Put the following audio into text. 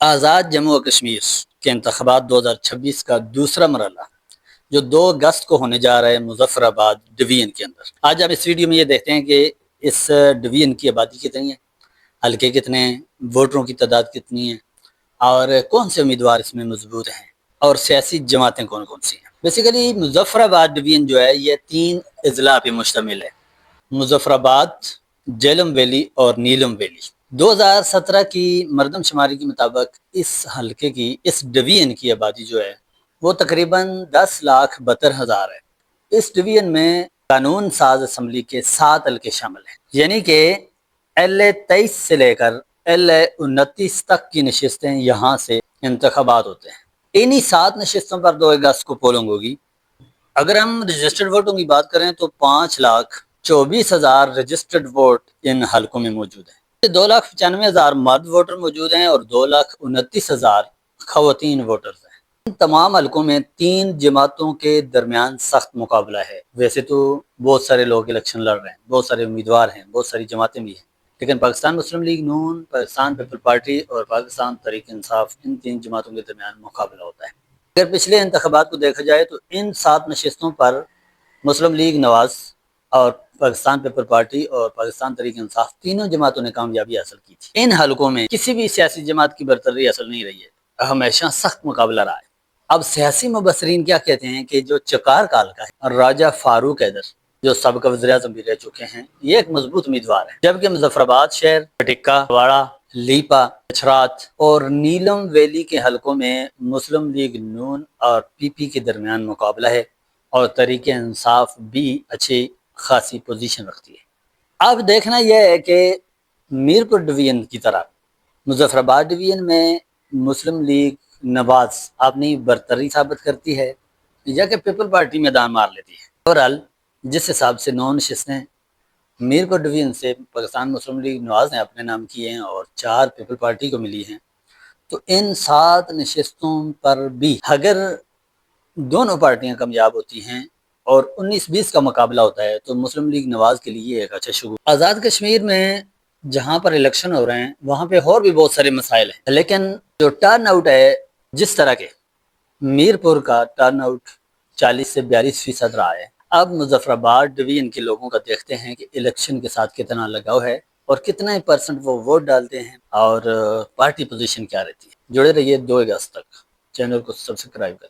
آزاد جموں و کشمیر کے انتخابات 2026 کا دوسرا مرحلہ جو 2 اگست کو ہونے جا رہا ہے مظفر آباد ڈویژن کے اندر۔ آج ہم اس ویڈیو میں یہ دیکھتے ہیں کہ اس ڈویژن کی آبادی کتنی ہے، حلقے کتنے ہیں، ووٹروں کی تعداد کتنی ہے اور کون سے امیدوار اس میں مضبوط ہیں اور سیاسی جماعتیں کون کون سی ہیں۔ بیسیکلی مظفر آباد ڈویژن جو ہے یہ 3 اضلاع پہ مشتمل ہے: مظفر آباد، جہلم ویلی اور نیلم ویلی۔ 2017 کی مردم شماری کے مطابق اس حلقے کی، اس ڈویژن کی آبادی جو ہے وہ تقریباً 10,72,000 ہے۔ اس ڈویژن میں قانون ساز اسمبلی کے 7 حلقے شامل ہیں، یعنی کہ LA-23 سے لے کر LA-29 تک کی نشستیں یہاں سے انتخابات ہوتے ہیں۔ انہی 7 نشستوں پر 2 اگست کو پولنگ ہوگی۔ اگر ہم رجسٹرڈ ووٹوں کی بات کریں تو 5,24,000 رجسٹرڈ ووٹ ان حلقوں میں موجود ہیں۔ 2,95,000 مرد ووٹر موجود ہیں اور 2,29,000 خواتین ووٹرز ہیں۔ ان تمام حلقوں میں 3 جماعتوں کے درمیان سخت مقابلہ ہے۔ ویسے تو بہت سارے لوگ الیکشن لڑ رہے ہیں، بہت سارے امیدوار ہیں، بہت ساری جماعتیں بھی ہیں، لیکن پاکستان مسلم لیگ نون، پاکستان پیپل پارٹی اور پاکستان تحریک انصاف، ان 3 جماعتوں کے درمیان مقابلہ ہوتا ہے۔ اگر پچھلے انتخابات کو دیکھا جائے تو ان 7 نشستوں پر مسلم لیگ نواز اور پاکستان پیپل پارٹی اور پاکستان تحریک انصاف تینوں جماعتوں نے کامیابی حاصل کی تھی۔ ان حلقوں میں کسی بھی سیاسی جماعت کی برتری حاصل نہیں رہی ہے، ہمیشہ سخت مقابلہ رہا ہے۔ اب سیاسی مبصرین کیا کہتے ہیں کہ جو چکار کا حلقہ ہے، راجہ فاروق حیدر جو سابقہ وزیر اعظم بھی رہ چکے ہیں، یہ ایک مضبوط امیدوار ہے، جبکہ مظفر آباد شہر، پٹکا، واڑہ، لیپا، اچھرات اور نیلم ویلی کے حلقوں میں مسلم لیگ نون اور PP کے درمیان مقابلہ ہے اور تحریک انصاف بھی اچھی خاصی پوزیشن رکھتی ہے۔ اب دیکھنا یہ ہے کہ میرپور ڈویژن کی طرح مظفر آباد ڈویژن میں مسلم لیگ نواز اپنی برتری ثابت کرتی ہے یا کہ پیپل پارٹی میدان مار لیتی ہے۔ اوورال جس حساب سے 9 نشستیں میرپور ڈویژن سے پاکستان مسلم لیگ نواز نے اپنے نام کیے ہیں اور 4 پیپل پارٹی کو ملی ہیں، تو ان 7 نشستوں پر بھی اگر دونوں پارٹیاں کامیاب ہوتی ہیں اور 19-20 کا مقابلہ ہوتا ہے تو مسلم لیگ نواز کے لیے ایک اچھا شگون۔ آزاد کشمیر میں جہاں پر الیکشن ہو رہے ہیں وہاں پہ اور بھی بہت سارے مسائل ہیں، لیکن جو ٹرن آؤٹ ہے، جس طرح کے میرپور کا ٹرن آؤٹ 40 سے 42% رہا ہے، اب مظفر آباد ڈویژن کے لوگوں کا دیکھتے ہیں کہ الیکشن کے ساتھ کتنا لگاؤ ہے اور کتنے % وہ ووٹ ڈالتے ہیں اور پارٹی پوزیشن کیا رہتی ہے۔ جڑے رہیے 2 اگست تک، چینل کو سبسکرائب کریں۔